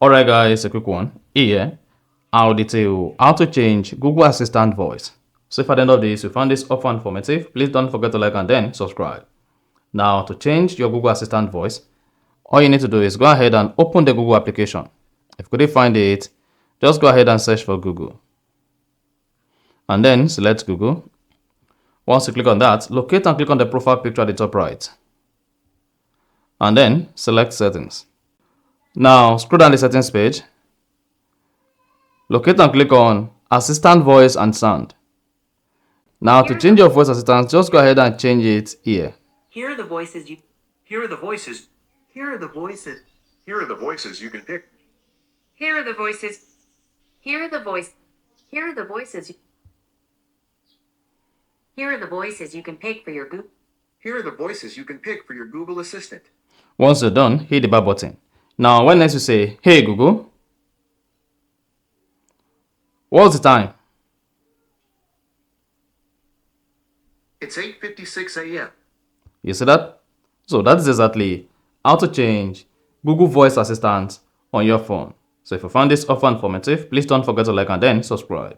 Alright guys, a quick one. Here, I'll detail how to change Google Assistant voice. So if at the end of this you found this offer informative, please don't forget to like and then subscribe. Now to change your Google Assistant voice, all you need to do is go ahead and open the Google application. If you couldn't find it, just go ahead and search for Google. And then select Google. Once you click on that, locate and click on the profile picture at the top right. And then select settings. Now scroll down the settings page. Locate and click on Assistant Voice and Sound. Now to change your voice assistant, just go ahead and change it here. Here are the voices you. Here are the voices. Here are the voices. Here are the voices you can pick. Here are the voices. Here are the voice. Here are the voices. Here are the voices you can pick for your Google. Here are the voices you can pick for your Google Assistant. Once you're done, hit the back button. Now when next you say, "Hey Google, what's the time?" It's 8:56 a.m. You see that? So that is exactly how to change Google Voice Assistant on your phone. So if you found this offer informative, please don't forget to like and then subscribe.